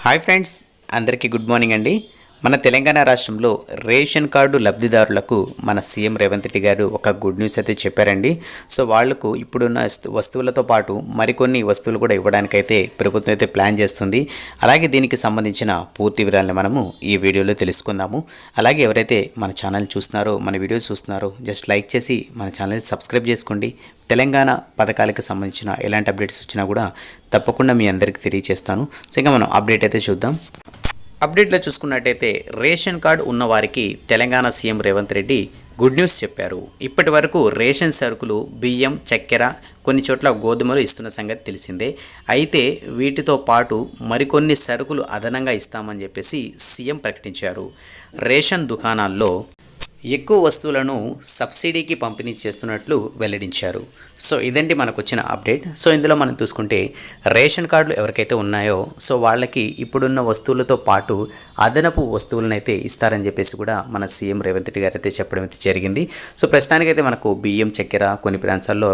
Hi friends, అందరికీ good morning అండి. మన తెలంగాణ రాష్ట్రంలో రేషన్ కార్డు లబ్ధిదారులకు మన సీఎం రేవంత్ రెడ్డి గారు ఒక గుడ్ న్యూస్ అయితే చెప్పారండి. సో వాళ్లకు ఇప్పుడున్న వస్తువులతో పాటు మరికొన్ని వస్తువులు కూడా ఇవ్వడానికైతే ప్రభుత్వం అయితే ప్లాన్ చేస్తుంది. అలాగే దీనికి సంబంధించిన పూర్తి వివరాలను మనము ఈ వీడియోలో తెలుసుకుందాము. అలాగే ఎవరైతే మన ఛానల్ చూస్తున్నారో, మన వీడియోస్ చూస్తున్నారో జస్ట్ లైక్ చేసి మన ఛానల్ని సబ్స్క్రైబ్ చేసుకోండి. తెలంగాణ పథకాలకు సంబంధించిన ఎలాంటి అప్డేట్స్ వచ్చినా కూడా తప్పకుండా మీ అందరికీ తెలియజేస్తాను. సో ఇంకా మనం అప్డేట్ అయితే చూద్దాం. అప్డేట్లో చూసుకున్నట్టయితే రేషన్ కార్డు ఉన్నవారికి Telangana CM Revanth Reddy good news చెప్పారు. ఇప్పటి వరకు రేషన్ సరుకులు బియ్యం, చక్కెర, కొన్ని చోట్ల గోధుమలు ఇస్తున్న సంగతి తెలిసిందే. అయితే వీటితో పాటు మరికొన్ని సరుకులు అదనంగా ఇస్తామని చెప్పేసి సీఎం ప్రకటించారు. రేషన్ దుకాణాల్లో ఎక్కువ వస్తువులను సబ్సిడీకి పంపిణీ చేస్తున్నట్లు వెల్లడించారు. సో ఇదండి మనకు వచ్చిన అప్డేట్. సో ఇందులో మనం చూసుకుంటే రేషన్ కార్డులు ఎవరికైతే ఉన్నాయో సో వాళ్ళకి ఇప్పుడున్న వస్తువులతో పాటు అదనపు వస్తువులను అయితే ఇస్తారని చెప్పేసి కూడా మన సీఎం రేవంత్ రెడ్డి గారు అయితే చెప్పడం అయితే జరిగింది. సో ప్రస్తుతానికైతే మనకు బియ్యం, చక్కెర, కొన్ని ప్రాంతాల్లో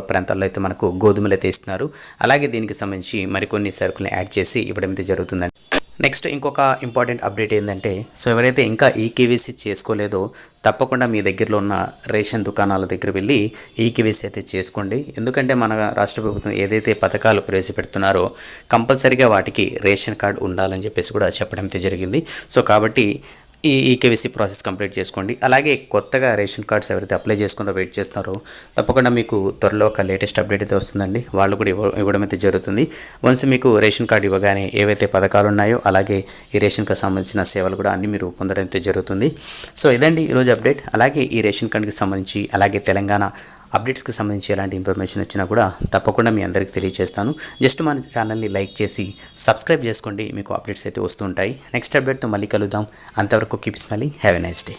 అయితే మనకు గోధుమలు అయితే ఇస్తున్నారు. అలాగే దీనికి సంబంధించి మరికొన్ని సరుకులను యాడ్ చేసి ఇవ్వడం అయితే జరుగుతుందండి. నెక్స్ట్ ఇంకొక ఇంపార్టెంట్ అప్డేట్ ఏంటంటే, సో ఎవరైతే ఇంకా ఈకేవైసీ చేసుకోలేదో తప్పకుండా మీ దగ్గరలో ఉన్న రేషన్ దుకాణాల దగ్గర వెళ్ళి ఈకేవైసీ అయితే చేసుకోండి. ఎందుకంటే మన రాష్ట్ర ప్రభుత్వం ఏదైతే పథకాలు ప్రవేశపెడుతున్నారో కంపల్సరీగా వాటికి రేషన్ కార్డు ఉండాలని చెప్పేసి కూడా చెప్పడం అయితే జరిగింది. సో కాబట్టి ఈ ఈకేవైసీ ప్రాసెస్ కంప్లీట్ చేసుకోండి. అలాగే కొత్తగా రేషన్ కార్డ్స్ ఎవరైతే అప్లై చేసుకున్నారో వెయిట్ చేస్తున్నారో తప్పకుండా మీకు త్వరలో ఒక లేటెస్ట్ అప్డేట్ అయితే వస్తుందండి. వాళ్ళు కూడా ఇవ్వడం అయితే జరుగుతుంది. వన్స్ మీకు రేషన్ కార్డు ఇవ్వగానే ఏవైతే పథకాలు ఉన్నాయో అలాగే ఈ రేషన్కి సంబంధించిన సేవలు కూడా అన్నీ మీరు పొందడం అయితే జరుగుతుంది. సో ఇదండి ఈరోజు అప్డేట్. అలాగే ఈ రేషన్ కార్డుకి సంబంధించి అలాగే తెలంగాణ అప్డేట్స్కి సంబంధించి ఎలాంటి ఇన్ఫర్మేషన్ వచ్చినా కూడా తప్పకుండా మీ అందరికీ తెలియజేస్తాను. జస్ట్ మన ఛానల్ని లైక్ చేసి సబ్స్క్రైబ్ చేసుకోండి, మీకు అప్డేట్స్ అయితే వస్తూ ఉంటాయి. నెక్స్ట్ అప్డేట్తో మళ్ళీ కలుద్దాం. అంతవరకు keep smiling. Have a nice day.